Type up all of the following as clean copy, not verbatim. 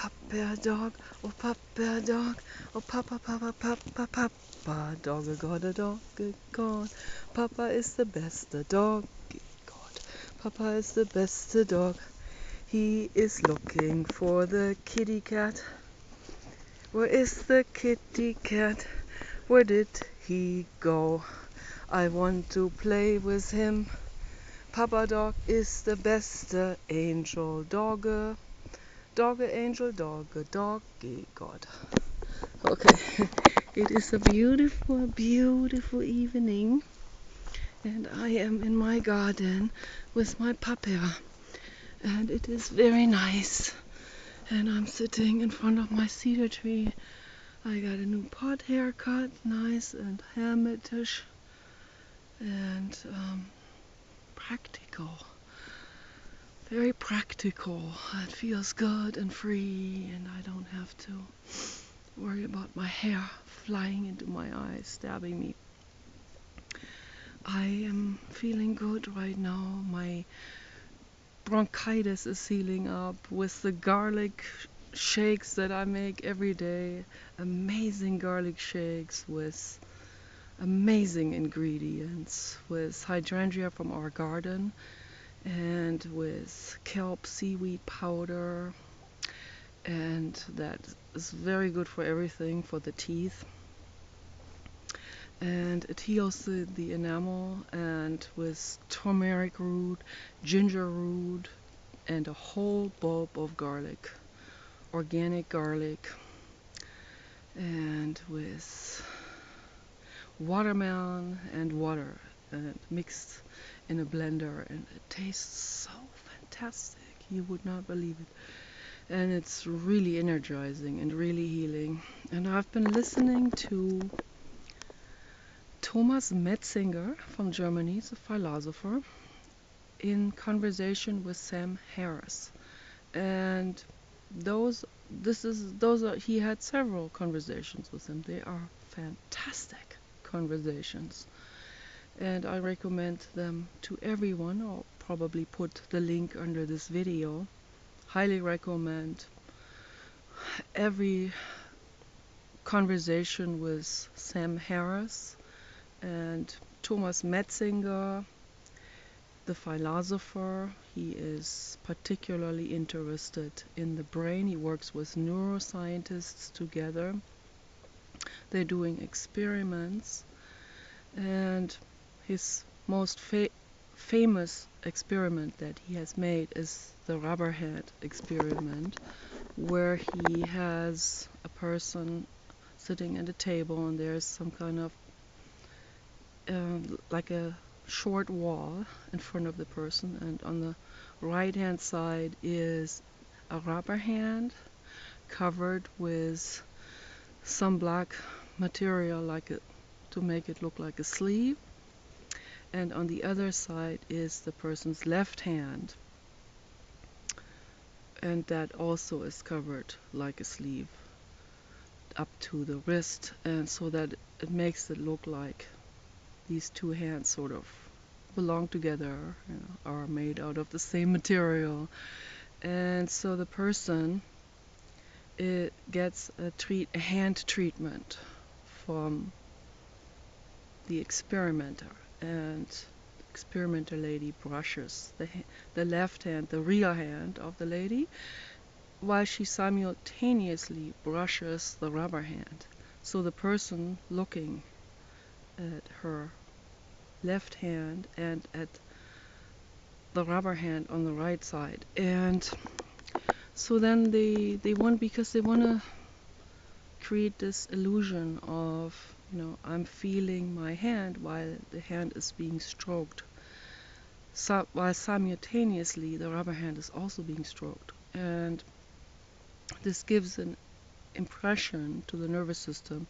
Papa dog, oh Papa dog, oh Papa, Papa, Papa, Papa dog, got a dog, God. Papa is the best dog, God. Papa is the best dog. He is looking for the kitty cat. Where is the kitty cat? Where did he go? I want to play with him. Papa dog is the best angel dogge. Dogge, angel, dogge, doggy, God. Okay, it is a beautiful, beautiful evening, and I am in my garden with my papa, and it is very nice. And I'm sitting in front of my cedar tree. I got a new pot haircut, nice and hermetisch, and practical. Very practical. It feels good and free, and I don't have to worry about my hair flying into my eyes, stabbing me. I am feeling good right now. My bronchitis is healing up with the garlic shakes that I make every day. Amazing garlic shakes with amazing ingredients, with hydrangea from our garden and with kelp seaweed powder, and that is very good for everything, for the teeth, and it heals the enamel, and with turmeric root, ginger root, and a whole bulb of garlic, organic garlic, and with watermelon and water, and mixed in a blender, and it tastes so fantastic, you would not believe it. And it's really energizing and really healing. And I've been listening to Thomas Metzinger from Germany, he's a philosopher, in conversation with Sam Harris. And he had several conversations with him. They are fantastic conversations, and I recommend them to everyone. I'll probably put the link under this video. Highly recommend every conversation with Sam Harris and Thomas Metzinger, the philosopher. He is particularly interested in the brain. He works with neuroscientists together. They're doing experiments, and his most famous experiment that he has made is the rubber hand experiment, where he has a person sitting at a table, and there's some kind of like a short wall in front of the person, and on the right hand side is a rubber hand covered with some black material to make it look like a sleeve, and on the other side is the person's left hand, and that also is covered like a sleeve up to the wrist, and so that it makes it look like these two hands sort of belong together, are made out of the same material. And so the person, it gets a hand treatment from the experimenter, and the experimenter lady brushes the left hand, the real hand of the lady, while she simultaneously brushes the rubber hand. So the person looking at her left hand and at the rubber hand on the right side. And so then they want, because they want to create this illusion of, I'm feeling my hand while the hand is being stroked, while simultaneously the rubber hand is also being stroked. And this gives an impression to the nervous system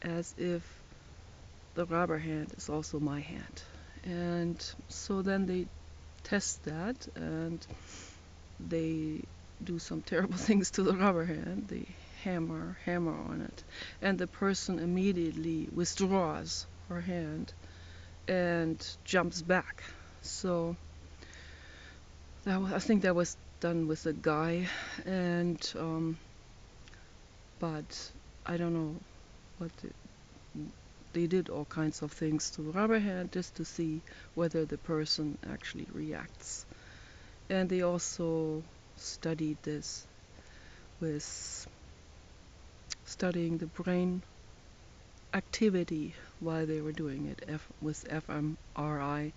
as if the rubber hand is also my hand. And so then they test that, and they do some terrible things to the rubber hand. They hammer on it, and the person immediately withdraws her hand and jumps back. So I think that was done with a guy, and but I don't know what they did all kinds of things to the rubber hand just to see whether the person actually reacts. And they also studied this with studying the brain activity while they were doing it with fMRI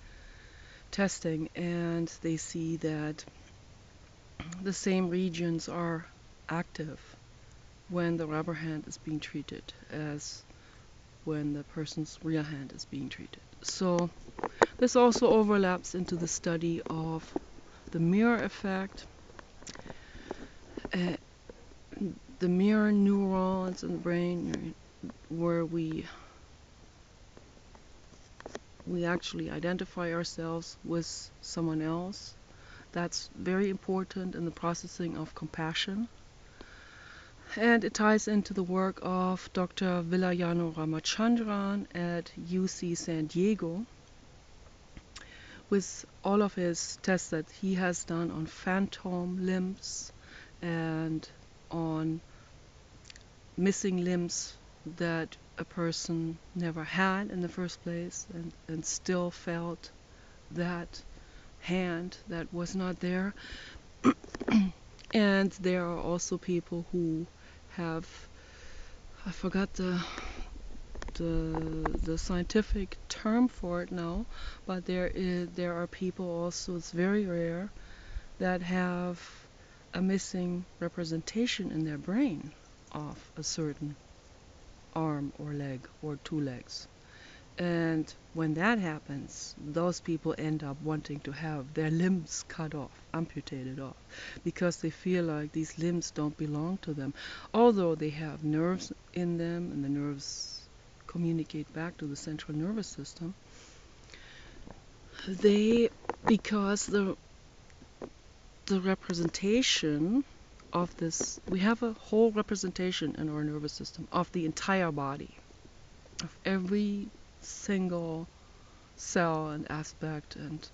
testing, and they see that the same regions are active when the rubber hand is being treated as when the person's real hand is being treated. So this also overlaps into the study of the mirror effect, uh, the mirror neurons in the brain, where we actually identify ourselves with someone else. That's very important in the processing of compassion. And it ties into the work of Dr. Vilayano Ramachandran at UC San Diego with all of his tests that he has done on phantom limbs and on missing limbs that a person never had in the first place and still felt that hand that was not there. And there are also people who have, I forgot the scientific term for it now, but there are people also, it's very rare, that have a missing representation in their brain of a certain arm or leg or two legs. And when that happens, those people end up wanting to have their limbs cut off, amputated off, because they feel like these limbs don't belong to them. Although they have nerves in them and the nerves communicate back to the central nervous system, because the representation of this, we have a whole representation in our nervous system of the entire body, of every single cell and aspect and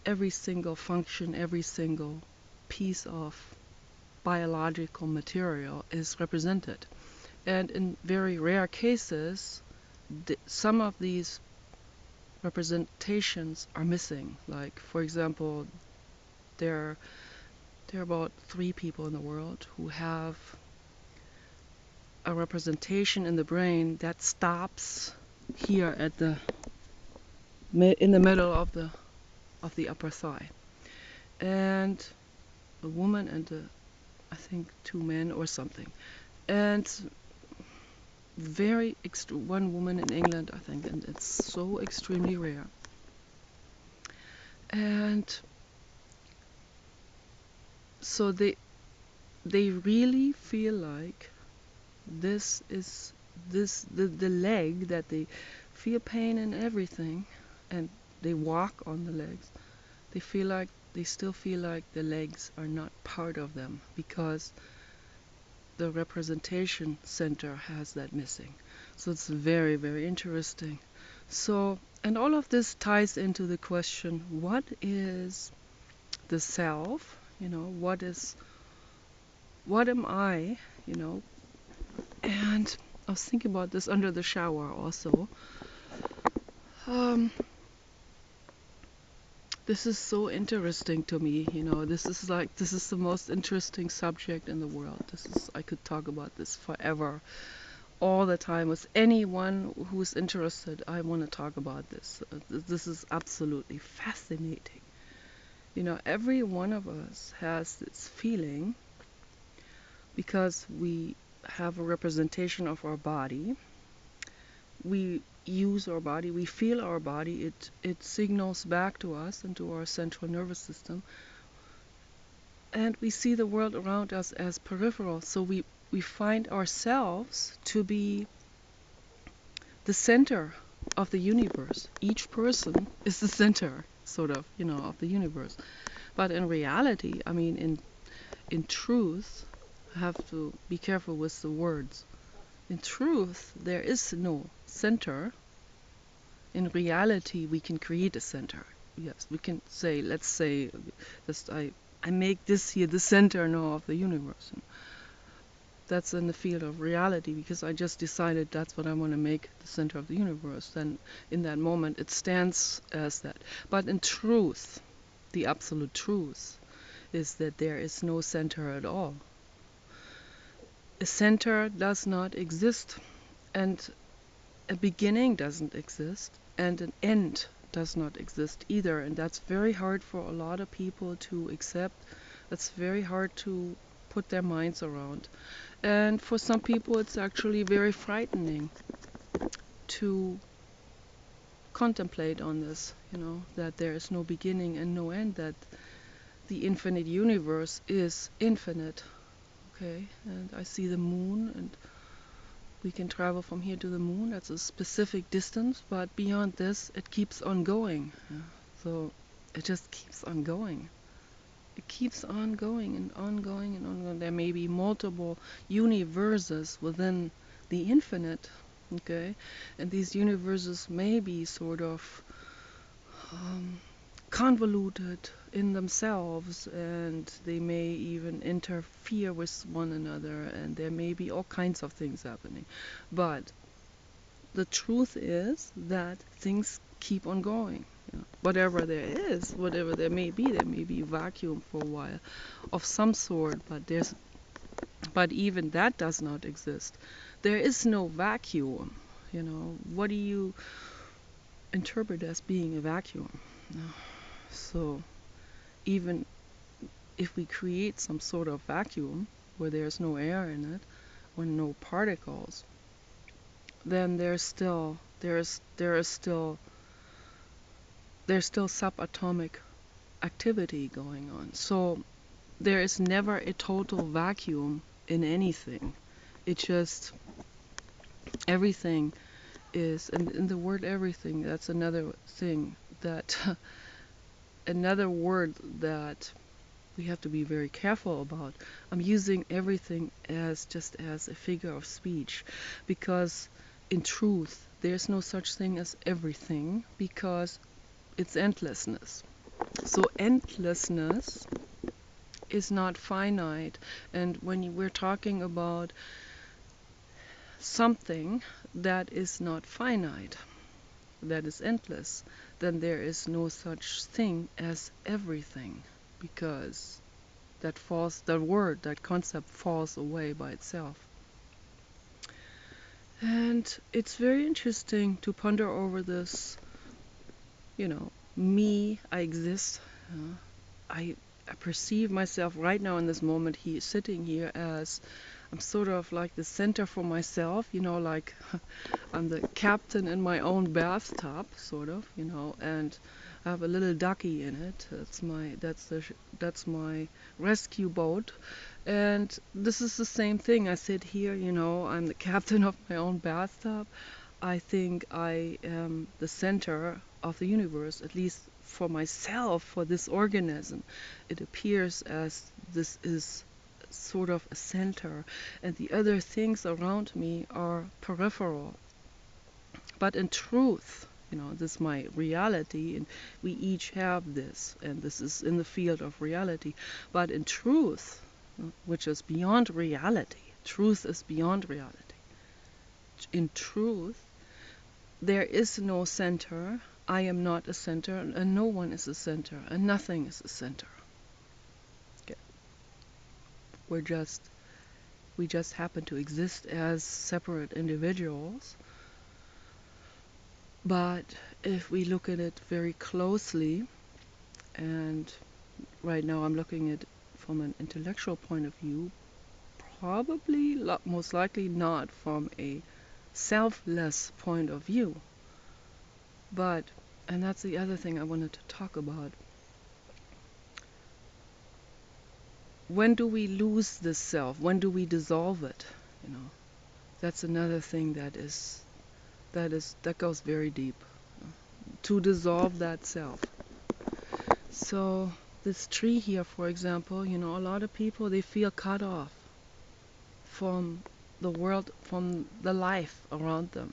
every single function, every single piece of biological material is represented. And in very rare cases, some of these representations are missing. Like, for example, there are about 3 people in the world who have a representation in the brain that stops here at in the middle of the upper thigh, and a woman and I think 2 men or something, and one woman in England, I think, and it's so extremely rare. And so they really feel like this is the leg, that they feel pain and everything, and they walk on the legs. They still feel like the legs are not part of them because the representation center has that missing. So it's very, very interesting. So, and all of this ties into the question, what is the self? What am I? And I was thinking about this under the shower also. This is so interesting to me, this is the most interesting subject in the world. I could talk about this forever, all the time, with anyone who's interested. I want to talk about this. This is absolutely fascinating. Every one of us has this feeling because we have a representation of our body. We use our body, we feel our body, it signals back to us and to our central nervous system, and we see the world around us as peripheral. So we find ourselves to be the center of the universe. Each person is the center, sort of, of the universe. But in reality, I mean, in truth, I have to be careful with the words. In truth, there is no center. In reality, we can create a center. Yes, we can say, let's say, I make this here the center now of the universe. that's in the field of reality, because I just decided that's what I want to make the center of the universe. Then in that moment it stands as that. But in truth, the absolute truth is that there is no center at all. A center does not exist, and a beginning doesn't exist, and an end does not exist either. And that's very hard for a lot of people to accept. It's very hard to put their minds around. And for some people, it's actually very frightening to contemplate on this, that there is no beginning and no end, that the infinite universe is infinite. Okay, and I see the moon, and we can travel from here to the moon. That's a specific distance, but beyond this, it keeps on going. Yeah. So it just keeps on going. It keeps on going and ongoing and ongoing. There may be multiple universes within the infinite, okay? And these universes may be sort of convoluted in themselves, and they may even interfere with one another, and there may be all kinds of things happening. But the truth is that things keep on going. Whatever there is, whatever there may be vacuum for a while of some sort, but even that does not exist. There is no vacuum. What do you interpret as being a vacuum? So even if we create some sort of vacuum where there's no air in it or no particles, then there's still subatomic activity going on. So there is never a total vacuum in anything. It's just everything is, and in the word everything, that's another thing that another word that we have to be very careful about. I'm using everything as just as a figure of speech, because in truth there's no such thing as everything, because it's endlessness. So endlessness is not finite, and when we're talking about something that is not finite, that is endless, then there is no such thing as everything, because that concept falls away by itself. And it's very interesting to ponder over this, me, I exist, I perceive myself right now in this moment sitting here as I'm sort of like the center for myself, like I'm the captain in my own bathtub, sort of, and I have a little ducky in it. That's my rescue boat, and this is the same thing. I sit here, I'm the captain of my own bathtub. I think I am the center of the universe, at least for myself, for this organism. It appears as this is sort of a center, and the other things around me are peripheral. But in truth, this is my reality, and we each have this, and this is in the field of reality. But in truth, which is beyond reality, truth is beyond reality. In truth, there is no center. I am not a center, and no one is a center, and nothing is a center. Okay. We just happen to exist as separate individuals. But if we look at it very closely, and right now I'm looking at it from an intellectual point of view, probably most likely not from a selfless point of view. But, and that's the other thing I wanted to talk about. When do we lose this self? When do we dissolve it? That's another thing that goes very deep. To dissolve that self. So this tree here, for example, a lot of people, they feel cut off from the world, from the life around them.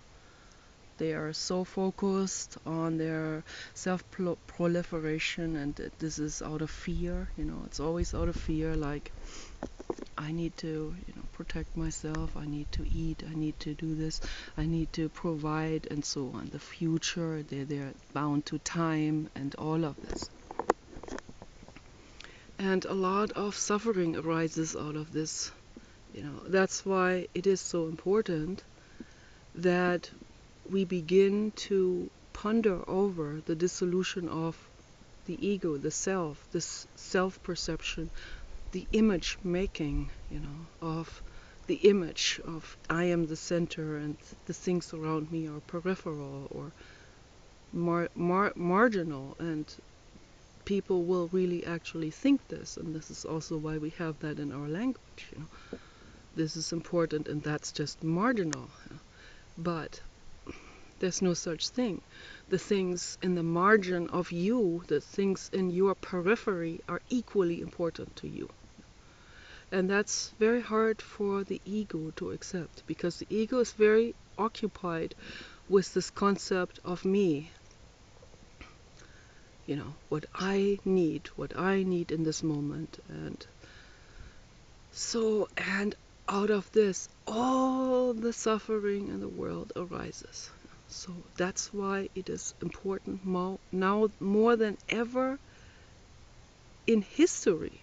They are so focused on their self-proliferation, and this is out of fear. It's always out of fear, like I need to protect myself, I need to eat, I need to do this, I need to provide, and so on. The future, they're bound to time and all of this. And a lot of suffering arises out of this. That's why it is so important that we begin to ponder over the dissolution of the ego, the self, this self-perception, the image making, of the image of I am the center and the things around me are peripheral or marginal, and people will really actually think this, and this is also why we have that in our language. This is important and that's just marginal. But there's no such thing. The things in the margin of you, the things in your periphery, are equally important to you. And that's very hard for the ego to accept, because the ego is very occupied with this concept of me. What I need in this moment. And out of this, all the suffering in the world arises. So that's why it is important now more than ever in history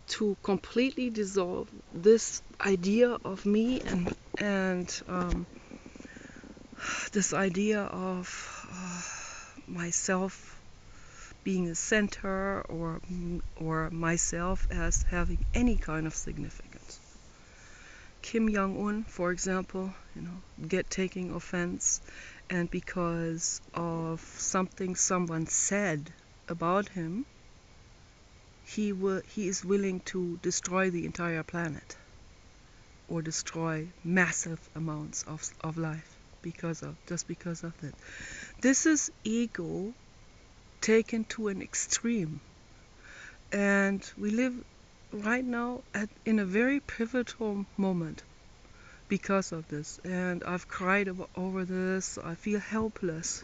to completely dissolve this idea of me and this idea of myself being the center, or myself as having any kind of significance. Kim Jong-un, for example, taking offense, and because of something someone said about him, he is willing to destroy the entire planet or destroy massive amounts of life just because of that. This is ego taken to an extreme, and we live right now in a very pivotal moment because of this, and I've cried over this. I feel helpless.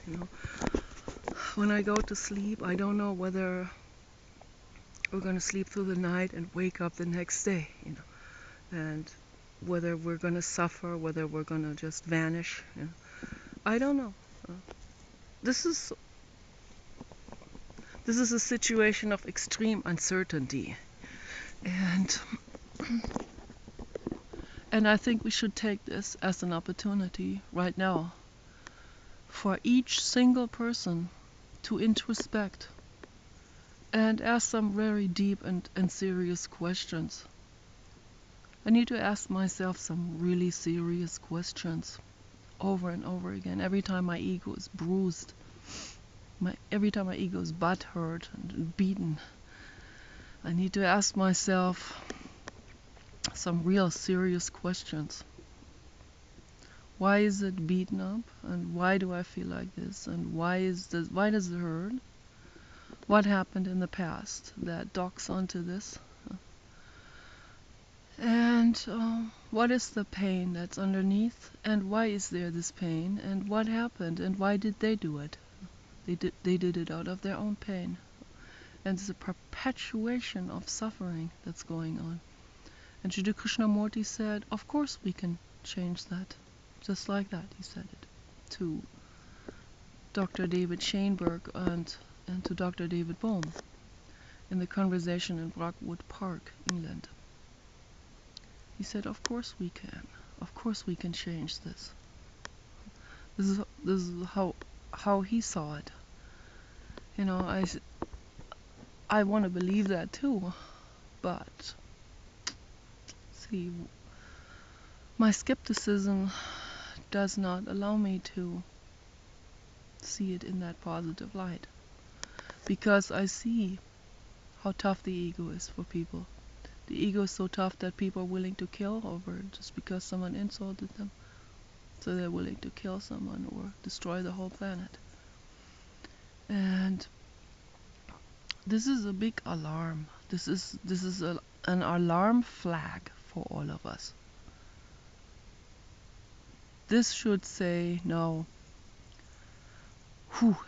When I go to sleep, I don't know whether we're going to sleep through the night and wake up the next day, and whether we're going to suffer, whether we're going to just vanish. I don't know. This is a situation of extreme uncertainty, and I think we should take this as an opportunity right now for each single person to introspect and ask some very deep and serious questions. I need to ask myself some really serious questions over and over again. Every time my ego is bruised, every time my ego is butthurt and beaten, I need to ask myself some real serious questions. Why is it beaten up? And why do I feel like this? And why does it hurt? What happened in the past that docks onto this? And what is the pain that's underneath? And why is there this pain? And what happened? And why did they do it? They did it out of their own pain. And it's a perpetuation of suffering that's going on. And Sri Krishnamurti said, of course we can change that. Just like that, he said it to Dr. David Shainberg and to Dr. David Bohm in the conversation in Brockwood Park, England. He said, of course we can. Of course we can change this. This is how he saw it. I want to believe that too, but see, my skepticism does not allow me to see it in that positive light, because I see how tough the ego is for people. The ego is so tough that people are willing to kill over it just because someone insulted them. So they're willing to kill someone or destroy the whole planet. And this is a big alarm. This is an alarm flag for all of us. This should say, no,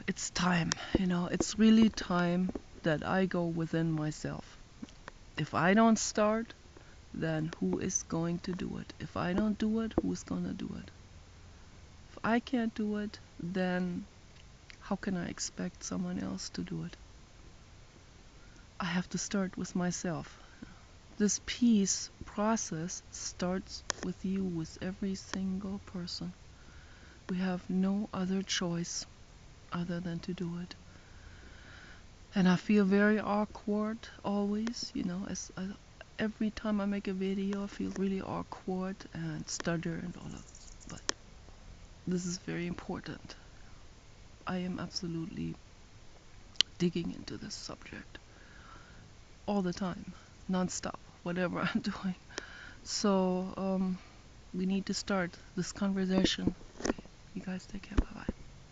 it's time. It's really time that I go within myself. If I don't start, then who is going to do it? If I don't do it, who's gonna do it? If I can't do it, then how can I expect someone else to do it? I have to start with myself. This peace process starts with you, with every single person. We have no other choice other than to do it. And I feel very awkward always, every time I make a video, I feel really awkward and stutter and all of. But this is very important. I am absolutely digging into this subject all the time, non-stop, whatever I'm doing. So we need to start this conversation. You guys take care. Bye bye.